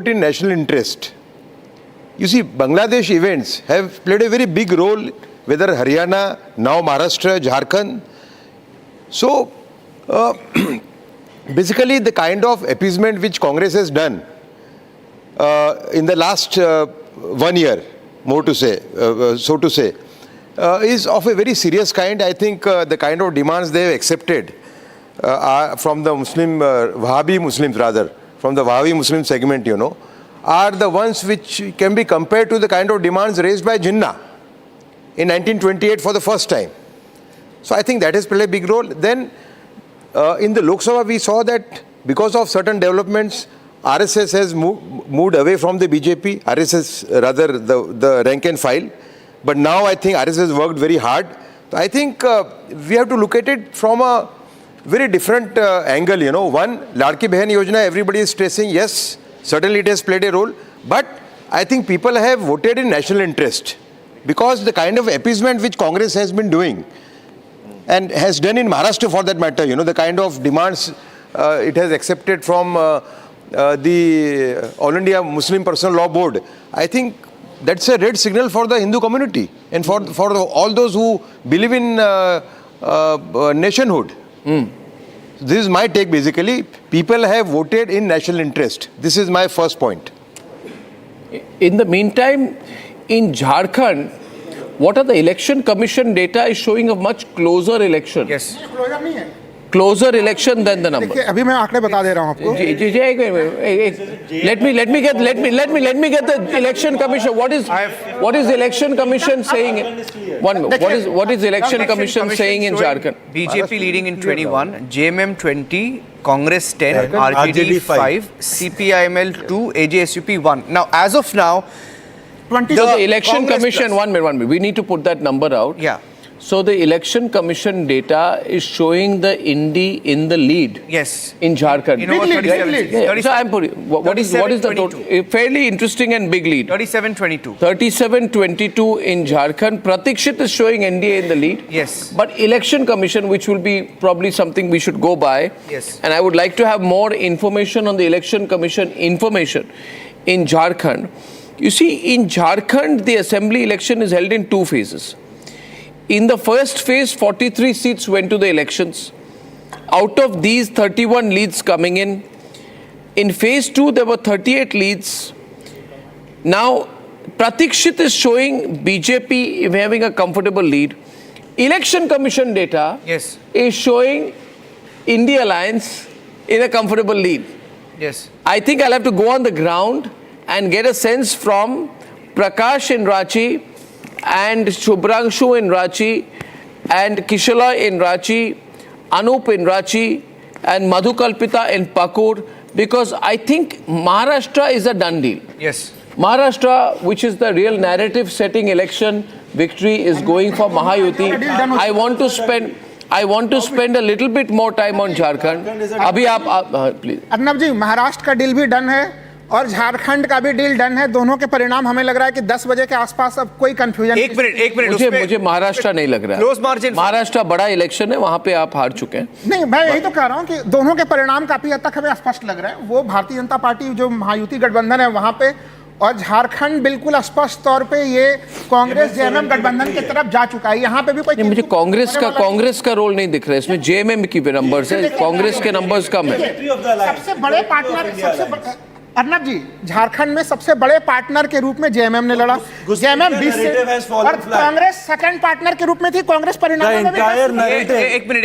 in national interest. You see, Bangladesh events have played a very big role, whether Haryana, now Maharashtra, Jharkhand. So, basically the kind of appeasement which Congress has done in the last 1 year, more to say, so to say, is of a very serious kind. I think the kind of demands they have accepted are from the Wahhabi Muslims rather, from the Wahhabi Muslim segment, are the ones which can be compared to the kind of demands raised by Jinnah in 1928 for the first time. So I think that has played a big role. Then in the Lok Sabha, we saw that because of certain developments, RSS has moved away from the BJP, RSS rather the rank and file. But now I think RSS has worked very hard. So I think we have to look at it from a very different angle, One, Ladki Behan Yojana, everybody is stressing, yes, certainly it has played a role. But I think people have voted in national interest because the kind of appeasement which Congress has been doing and has done in Maharashtra for that matter, the kind of demands it has accepted from the All India Muslim Personal Law Board, I think that's a red signal for the Hindu community and for all those who believe in nationhood. This is my take basically. People have voted in national interest. This is my first point. In the meantime, in Jharkhand, what are the election commission data is showing a much closer election. Yes. Closer election than the number. अभी मैं आंकड़े बता दे रहा हूं आपको. Let me get the election commission. What is the election commission saying? What is the election commission saying in Jharkhand? BJP leading in 21, JMM 20, Congress 10, RJD 5, CPIML 2, AJSUP 1. Now, as of now, the election commission, one minute. We need to put that number out. Yeah. So the election commission data is showing the Indi in the lead. Yes. In Jharkhand. You know what? 37, Yeah. So I'm putting, what is the total? A fairly interesting and big lead. 37-22. 37-22 in Jharkhand. Pratikshit is showing NDA in the lead. Yes. But election commission, which will be probably something we should go by. Yes. And I would like to have more information on the election commission information in Jharkhand. You see, in Jharkhand, the assembly election is held in two phases. In the first phase, 43 seats went to the elections. Out of these, 31 leads coming in. In phase 2, there were 38 leads. Now, Pratikshit is showing BJP having a comfortable lead. Election Commission data is showing India Alliance in a comfortable lead. Yes. I think I'll have to go on the ground and get a sense from Prakash in Ranchi and Shubhranshu in Ranchi and Kishala in Ranchi, Anup in Ranchi and Madhukalpita in Pakur, because I think Maharashtra is a done deal. Yes. Maharashtra, which is the real narrative setting election, victory is going for Mahayuti. I want to spend a little bit more time on Jharkhand. Abhi aap please. Arnab जी, महाराष्ट्र का deal भी done है और झारखंड का भी deal done है. दोनों के परिणाम हमें लग रहा है कि 10 बजे के आसपास अब कोई कंफ्यूजन. एक मिनट मुझे महाराष्ट्र नहीं लग रहा है. महाराष्ट्र बड़ा इलेक्शन है, वहां पे आप हार चुके हैं. नहीं, मैं यही तो कह रहा हूं कि दोनों के परिणाम काफी हद तक हमें स्पष्ट लग रहे हैं. वो भारतीय जनता पार्टी जो महायुति गठबंधन है वहां पे, और झारखंड बिल्कुल स्पष्ट तौर पे ये कांग्रेस जेएमएम गठबंधन की तरफ जा चुका है. यहाँ पे भी कोई मुझे कांग्रेस का रोल नहीं दिख रहा है इसमें. जेएमएम की नंबर्स है, कांग्रेस के नंबर्स कम है. सबसे बड़े पार्टनर अर्नब जी, झारखंड में सबसे बड़े पार्टनर के रूप में जेएमएम ने लड़ा. जेएमएम 20 से और कांग्रेस सेकंड पार्टनर के रूप में थी. कांग्रेस परिणाम में एक मिनट